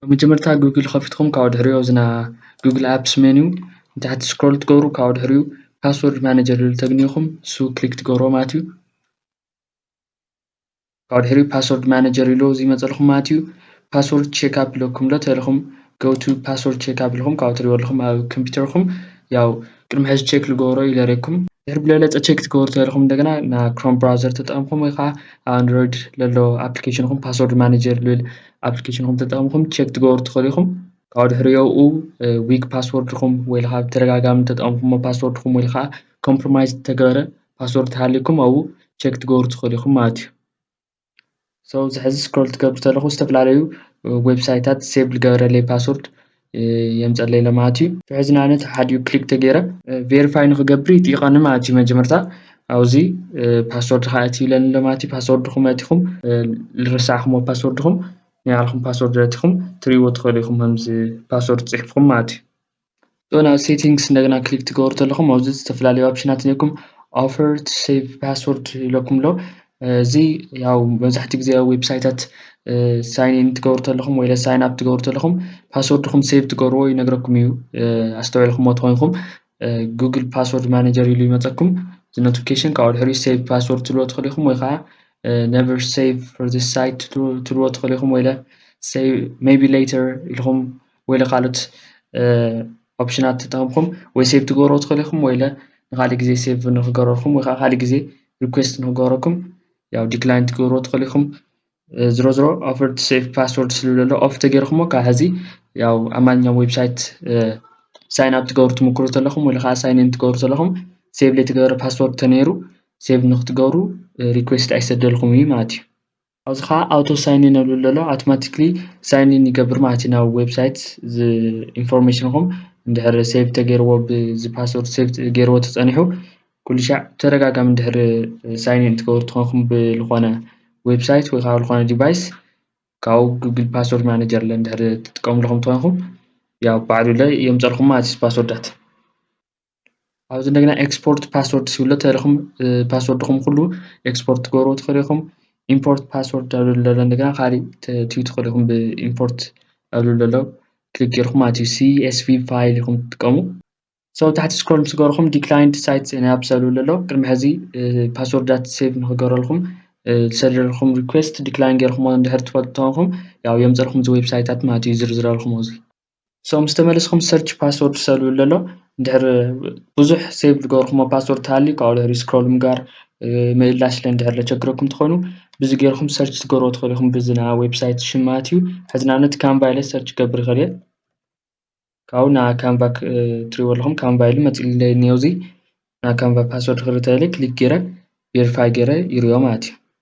መጀመርታ ጉግል ከፊትኩም ካብኡ ድሕሪኡ ዝና ጉግል ኣፕስ ሜኒው ንታሕቲ ስክሮል ትገብሩ ካብኡ ድሕሪኡ ፓስወርድ ማኔጀር ዝብል ተግኒኹም እሱ ክሊክ ትገብርዎ ማለት እዩ። ካብኡ ድሕሪኡ ፓስወርድ ማኔጀር ኢሉ እዚ ይመፀልኩም ማለት እዩ። ፓስወርድ ቼክ ኣፕ ኢለኩም ሎ ተኢልኩም ጎ ቱ ፓስወርድ ቼክ ኣፕ ኢልኩም ካብኡ ትሪእዎ ኣለኹም ኣብ ኮምፒተርኩም ያው ቅድሚ ሕጂ ቼክ ልገብሮ ይለርየኩም ድሕሪ ብለለፀ ቼክ ትገብሩ ተኢልኩም እንደገና ና ክሮም ብራውዘር ተጠቂምኩም ወይ ከዓ ኣብ ኣንድሮይድ ዘሎ ኣፕሊኬሽንኩም ፓስወርድ ማኔጀር ዝብል ኣፕሊኬሽንኩም ተጠቂምኩም ቼክ ትገብሩ ትኽእሉ ኢኹም። ካብኡ ድሕሪኡ ዊክ ፓስወርድኩም ወይ ከዓ ብተደጋጋሚ ተጠቂምኩሞ ፓስወርድኩም ወይ ከዓ ኮምፕሮማይዝ ዝተገበረ ፓስወርድ ሃልይኩም ኣብኡ ቼክ ትገብሩ ትኽእሉ ኢኹም ማለት እዩ። ሶ እዚ ሕዚ ስክሮል ትገብሩ ተለኹ ዝተፈላለዩ ዌብሳይታት ሴቭ ዝገበረለይ ፓስወርድ የምፀለይ ኣሎ ማለት እዩ። ሕዚ ንኣብነት ሓዲኡ ክሊክ ተገይረ ቬሪፋይ ንክገብር ይጥይቐኒ ማለት እዩ። መጀመርታ ኣብዚ ፓስወርድ ከዓ ኣትዩ ኢለኒ ኣሎ ማለት እዩ። ፓስወርድኩም ኣቲኩም ዝረሳዕኩሞ ፓስወርድኩም ናይ ባዕልኩም ፓስወርድ ኣቲኩም ትሪእዎ ትኽእሉ ኢኹም ከምዚ ፓስወርድ ፅሒፍኩም ማለት እዩ። ናብ ሴቲንግስ እንደገና ክሊክ ትገብሩ ተለኹም ኣብዚ ዝተፈላለዩ ኦፕሽናት እኒአኩም ኦፈር ቱ ሴቭ ፓስወርድ ኢለኩም ሎ እዚ ያው መብዛሕትኡ ግዜ ኣብ ዌብሳይታት ሳይን ኢን ትገብሩ ተለኹም ወይ ሳይን ኣፕ ትገብሩ ተለኹም ፓስወርድኩም ሴቭ ትገብርዎ ይነግረኩም እዩ። ኣስተውዒልኩሞ እንተኮይንኩም ጉግል ፓስወርድ ማኔጀር ኢሉ ይመፀኩም እዚ ኖቲፊኬሽን ካብኡ ድሕሪኡ ሴቭ ፓስወርድ ትብልዎ ትኽእሉ ኢኹም ወይ ከዓ never save for this site ትብልዎ ትኽእሉ ኢኹም ወይ save maybe later ኢልኩም ወይ ካልኦት ኦፕሽናት ተጠቂምኩም ወይ ሴቭ ትገብርዎ ትኽእሉ ኢኹም ወይ ንካሊእ ግዜ ሴቭ ንክገብረልኩም ወይ ከዓ ካሊእ ግዜ ሪኩዌስት ንክገብረኩም ያው ዲክላይን ትገብርዎ ትኽእሉ ኢኹም። ዝሮ ዝሮ ኦፈር ቱ ሴቭ ፓስወርድ ዝብል ኣሎ ኦፍ ተገይርኩሞ ካብ ሕዚ ያው ኣብ ማንኛውም ዌብሳይት ሳይን ኣፕ ትገብሩ ትምክሩ ተለኹም ወይ ከዓ ሳይን ኢን ትገብሩ ተለኹም ሴቭ ዘይተገበረ ፓስወርድ ተነይሩ ሴቭ ንክትገብሩ ሪኩዌስት ኣይሰደልኩም እዩ ማለት እዩ። ኣብዚ ከዓ ኣውቶ ሳይን ኢን ዝብል ኣሎ ኣውቶማቲክሊ ሳይን ኢን ይገብር ማለት እዩ ናብ ዌብሳይት ኢንፎርሜሽንኩም እንድሕር ሴቭ ተገይርዎ ብዚ ፓስወርድ ሴቭ ገይርዎ ተፀኒሑ ኩሉ ሻዕ ተደጋጋሚ እንድሕር ሳይን ኢን ትገብሩ ትኾንኩም ብዝኾነ ዌብሳይት ወይ ከዓ ዝኾነ ዲቫይስ ካብኡ ጉግል ፓስወርድ ማኔጀር እንድሕር ትጥቀምሉ ኮይንኩም ያው ባዕሉ የምፀልኩም ማለት እዩ ፓስወርዳት። ኣብዚ እንደገና ኤክስፖርት ፓስወርድ ዝብል ኣሎ ተኢልኩም ፓስወርድኩም ኩሉ ኤክስፖርት ትገብርዎ ትኽእሉ ኢኹም። ኢምፖርት ፓስወርድ ዝብል ኣሎ እንደገና ካሊእ ትዩ ትኽእሉ ኢኹም ብኢምፖርት ዝብል ዘሎ ክሊክ ገይርኩም ማለት እዩ CSV ፋይል ኢኹም ትጥቀሙ። ሶ ታሕቲ ስክሮል ምስ ገበርኩም ዲክላይንድ ሳይትስ ኤንድ ኣፕስ ዝብል ኣሎ ቅድሚ ሕዚ ፓስወርዳት ሴቭ ንክገብረልኩም ዝሰደደልኩም ሪኩዌስት ዲክላይን ገይርኩሞ እንድሕር ትፈልጡ ተኮንኩም ያው የምፀልኩም እዚ ዌብሳይታት ማለት እዩ ዝርዝረልኩም ኣብዚ። ሶ ምስ ተመለስኩም ሰርች ፓስወርድ ዝብል ኣሎ እንድሕር ብዙሕ ሴቭ ዝገበርኩሞ ፓስወርድ ተሃልዩ ካብኡ ድሕሪ ስክሮል ምግባር ምእላሽ እንድሕር ዘቸግረኩም እንተኮይኑ ብዚ ገይርኩም ሰርች ትገብርዎ ትኽእሉ ኢኹም ብዚ ና ዌብሳይት ሽም ማለት እዩ። ሕዚ ንኣብነት ካንቫ ኢለ ሰርች ክገብር ይኽእል እየ ካብኡ ና ካንቫ ትሪእዎ ኣለኹም ካንቫ ኢሉ መፂኡለይ እኒአ እዚ ና ካንቫ ፓስወርድ ክርኢ ተለይ ክሊክ ገይረ ቬሪፋይ ገይረ ይርዮ ማለት እዩ።